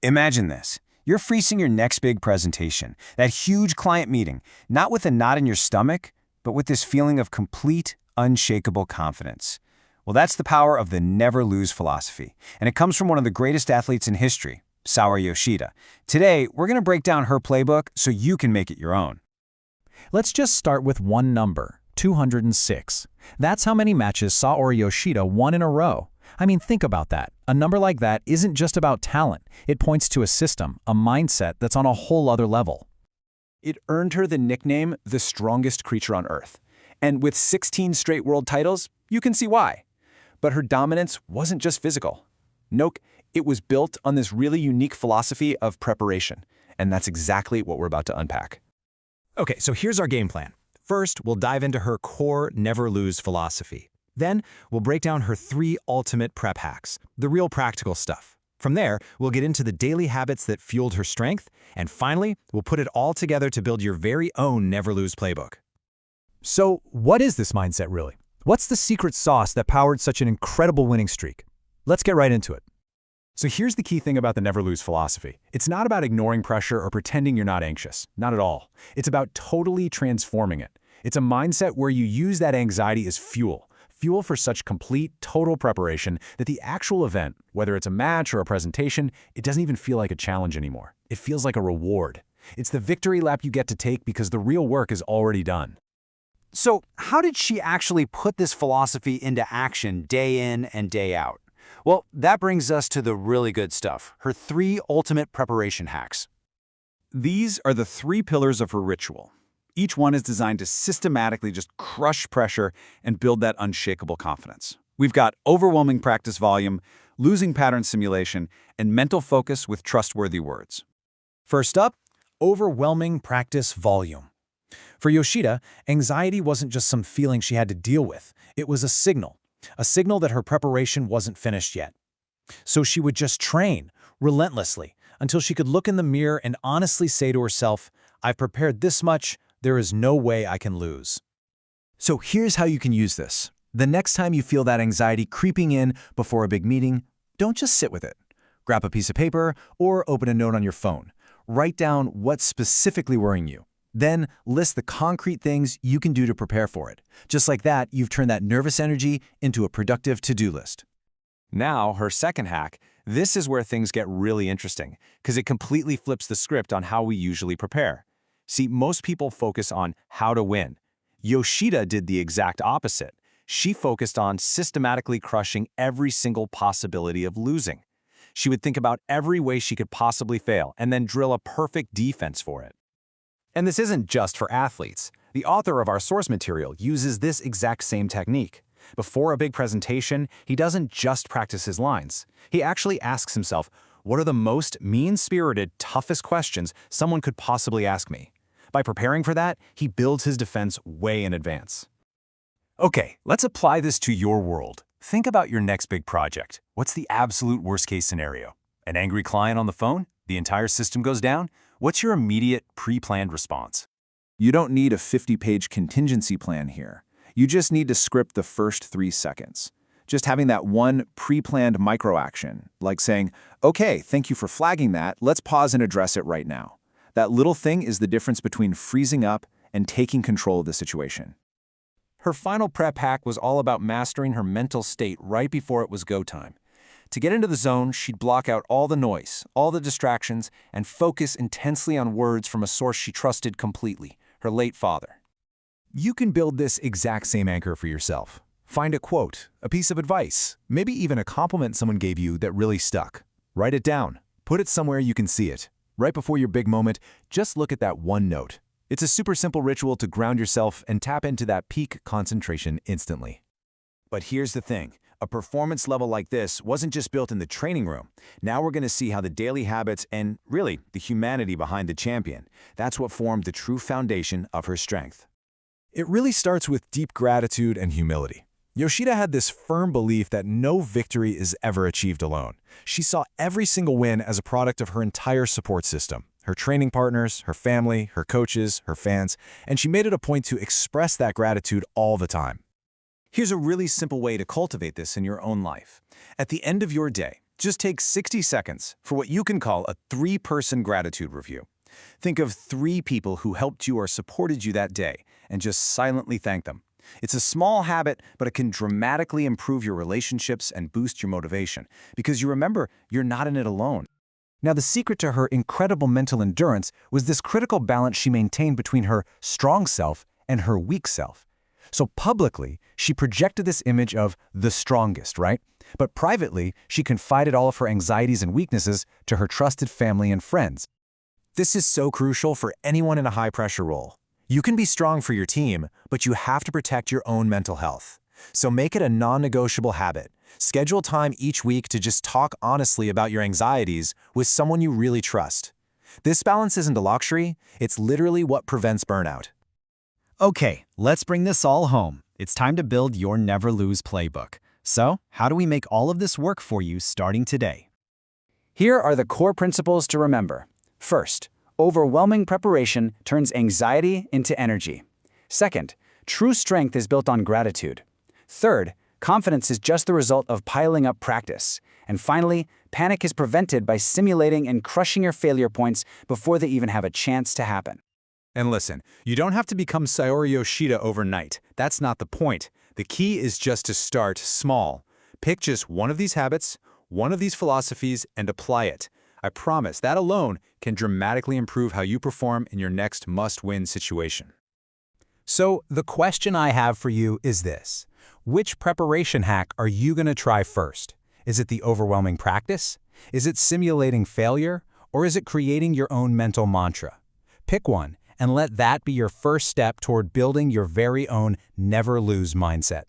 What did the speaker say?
Imagine this. You're facing your next big presentation, that huge client meeting, not with a knot in your stomach, but with this feeling of complete, unshakable confidence. Well, that's the power of the never lose philosophy, and it comes from one of the greatest athletes in history, Saori Yoshida. Today, we're going to break down her playbook so you can make it your own. Let's just start with one number, 206. That's how many matches Saori Yoshida won in a row. I mean, think about that. A number like that isn't just about talent. It points to a system, a mindset that's on a whole other level. It earned her the nickname, the strongest creature on Earth. And with 16 straight world titles, you can see why. But her dominance wasn't just physical. Nope, it was built on this really unique philosophy of preparation. And that's exactly what we're about to unpack. Okay, so here's our game plan. First, we'll dive into her core never lose philosophy. Then, we'll break down her 3 ultimate prep hacks, the real practical stuff. From there, we'll get into the daily habits that fueled her strength, and finally, we'll put it all together to build your very own never lose playbook. So, what is this mindset really? What's the secret sauce that powered such an incredible winning streak? Let's get right into it. So here's the key thing about the never lose philosophy. It's not about ignoring pressure or pretending you're not anxious. Not at all. It's about totally transforming it. It's a mindset where you use that anxiety as fuel for such complete, total preparation that the actual event, whether it's a match or a presentation, it doesn't even feel like a challenge anymore. It feels like a reward. It's the victory lap you get to take because the real work is already done. So how did she actually put this philosophy into action day in and day out? Well, that brings us to the really good stuff, her 3 ultimate preparation hacks. These are the 3 pillars of her ritual. Each one is designed to systematically just crush pressure and build that unshakable confidence. We've got overwhelming practice volume, losing pattern simulation, and mental focus with trustworthy words. First up, overwhelming practice volume. For Yoshida, anxiety wasn't just some feeling she had to deal with. It was a signal that her preparation wasn't finished yet. So she would just train, relentlessly, until she could look in the mirror and honestly say to herself, "I've prepared this much, there is no way I can lose." So here's how you can use this. The next time you feel that anxiety creeping in before a big meeting, don't just sit with it. Grab a piece of paper or open a note on your phone. Write down what's specifically worrying you. Then list the concrete things you can do to prepare for it. Just like that, you've turned that nervous energy into a productive to-do list. Now, her second hack, this is where things get really interesting, because it completely flips the script on how we usually prepare. See, most people focus on how to win. Yoshida did the exact opposite. She focused on systematically crushing every single possibility of losing. She would think about every way she could possibly fail and then drill a perfect defense for it. And this isn't just for athletes. The author of our source material uses this exact same technique. Before a big presentation, he doesn't just practice his lines. He actually asks himself, what are the most mean-spirited, toughest questions someone could possibly ask me? By preparing for that, he builds his defense way in advance. Okay, let's apply this to your world. Think about your next big project. What's the absolute worst-case scenario? An angry client on the phone? The entire system goes down? What's your immediate, pre-planned response? You don't need a 50-page contingency plan here. You just need to script the first 3 seconds. Just having that one pre-planned micro-action, like saying, "Okay, thank you for flagging that. Let's pause and address it right now." That little thing is the difference between freezing up and taking control of the situation. Her final prep hack was all about mastering her mental state right before it was go time. To get into the zone, she'd block out all the noise, all the distractions, and focus intensely on words from a source she trusted completely, her late father. You can build this exact same anchor for yourself. Find a quote, a piece of advice, maybe even a compliment someone gave you that really stuck. Write it down. Put it somewhere you can see it. Right before your big moment, just look at that one note. It's a super simple ritual to ground yourself and tap into that peak concentration instantly. But here's the thing. A performance level like this wasn't just built in the training room. Now we're going to see how the daily habits and, really, the humanity behind the champion, that's what formed the true foundation of her strength. It really starts with deep gratitude and humility. Yoshida had this firm belief that no victory is ever achieved alone. She saw every single win as a product of her entire support system, her training partners, her family, her coaches, her fans, and she made it a point to express that gratitude all the time. Here's a really simple way to cultivate this in your own life. At the end of your day, Just take 60 seconds for what you can call a 3-person gratitude review. Think of 3 people who helped you or supported you that day, and just silently thank them. It's a small habit, but it can dramatically improve your relationships and boost your motivation, because you remember you're not in it alone. Now, the secret to her incredible mental endurance was this critical balance she maintained between her strong self and her weak self. So publicly, she projected this image of the strongest, right? But privately, she confided all of her anxieties and weaknesses to her trusted family and friends. This is so crucial for anyone in a high-pressure role. You can be strong for your team, but you have to protect your own mental health. So make it a non-negotiable habit. Schedule time each week to just talk honestly about your anxieties with someone you really trust. This balance isn't a luxury, it's literally what prevents burnout. Okay, let's bring this all home. It's time to build your Never Lose playbook. So, how do we make all of this work for you starting today? Here are the core principles to remember. First, overwhelming preparation turns anxiety into energy. Second, true strength is built on gratitude. Third, confidence is just the result of piling up practice. And finally, panic is prevented by simulating and crushing your failure points before they even have a chance to happen. And listen, you don't have to become Saori Yoshida overnight. That's not the point. The key is just to start small. Pick just one of these habits, one of these philosophies, and apply it. I promise that alone can dramatically improve how you perform in your next must-win situation. So the question I have for you is this. Which preparation hack are you going to try first? Is it the overwhelming practice? Is it simulating failure? Or is it creating your own mental mantra? Pick one and let that be your first step toward building your very own never lose mindset.